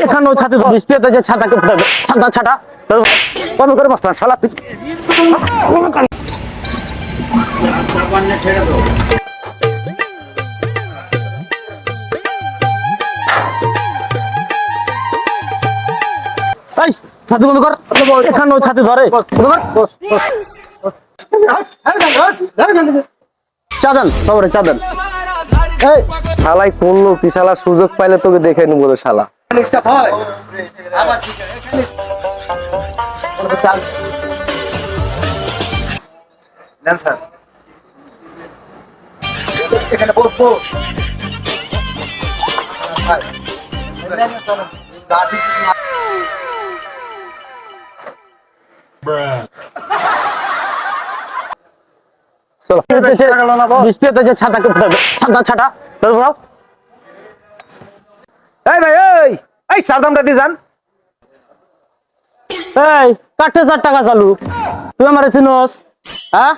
এখানেও ছাতি বৃষ্টিতে যে ছাতাকে ফুটাবে ছাতা ছাটা কম করে বসতাম শালা তুই ছাতি বন্ধ কর এখানেও ছাতি ধরে চাঁদান সবরে চাঁদান এই শালাই কোন লোক শালা সুযোগ পাইলে তোকে দেখে নিবো রে শালা এখানে বসবো বৃষ্টিতে যে ছাতাকে ফুটাবে ছাতা ছাটা এই ভাই এই চার দামটা দিয়ে যান এই কাঠে 4 টাকা চালু তুই আমার চিনোস হ্যাঁ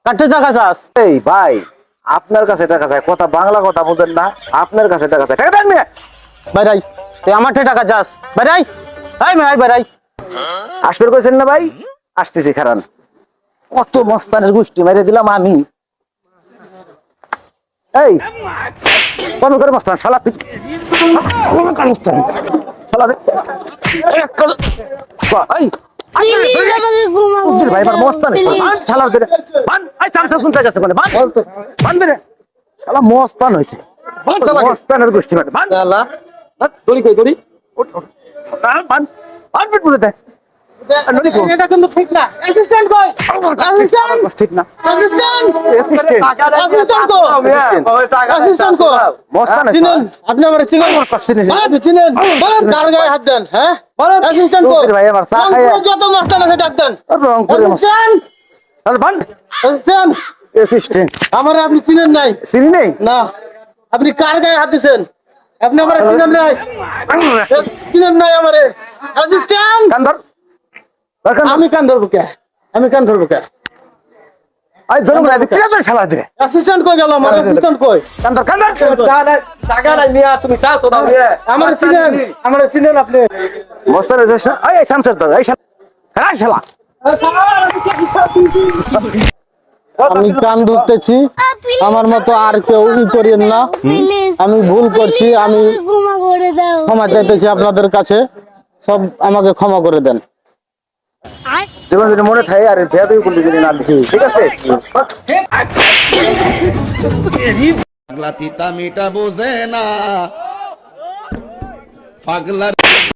কাঠে টাকা চাস এই ভাই আপনার কাছে টাকা চাই কথা বাংলা কথা বোঝেন না আপনার কাছে টাকা চাই টাকা দেন মিয়া বাইরাই তুই আমার টাকা চাস বাইরাই এই ভাই বাইরাই আসবেন কইছেন না ভাই আসতেছি খারান কত মস্তানের গোষ্ঠী মেরে দিলাম আমি এই কম করে মস্তান শালা তুই শালা রে এই ভাই এবার মস্তান শালা রে বান এই চামচা শুনতে গেছে কোনে বান বান রে শালা মস্তান হইছে মস্তানের গোষ্ঠী মেরে বান শালা দড়ি কই দড়ি বান বান পিট পুরে দে এটা কিন্তু ঠিক না অ্যাসিস্ট্যান্ট কই অ্যাসিস্ট্যান্ট ঠিক না অ্যাসিস্ট্যান্ট অ্যাসিস্ট্যান্ট কো মস্তান চিনেন আপনি আমারে চিনেন আপনি চিনেন বলেন কার গায়ে হাত দেন হ্যাঁ বলেন অ্যাসিস্ট্যান্ট কো ভাই আমার চা খায় যত মস্তান আছে ডাক দেন রং করে অ্যাসিস্ট্যান্ট আরে বান অ্যাসিস্ট্যান্ট অ্যাসিস্ট্যান্ট আমারে আপনি চিনেন নাই চিনি নাই না আপনি কার গায়ে হাত দিবেন আপনি আমারে চিনেন নাই চিনেন নাই আমারে অ্যাসিস্ট্যান্ট কান ধর আমি কান ধরবো কে আমি কান ধরবো কে আই জনম রাতে কি করে শালা দে অ্যাসিস্ট্যান্ট কই গেল আমার অ্যাসিস্ট্যান্ট কই কান ধর টাকা নাই নিয়া তুমি চাস দাও নিয়া আমার চিনেন আপনি মস্তান এসে এই সামসের ধর এই শালা আমি কান ধরতেছি আমার মতো আর কেউ করেন না আমি ভুল করছি আমি ক্ষমা চাইতেছি আপনাদের কাছে সব আমাকে ক্ষমা করে দেন যেমন যদি মনে থাকে আর ভেয়াদবি করলে যদি না দেখি ঠিক আছে পাগলা তিতা মিটা বোঝে না পাগলা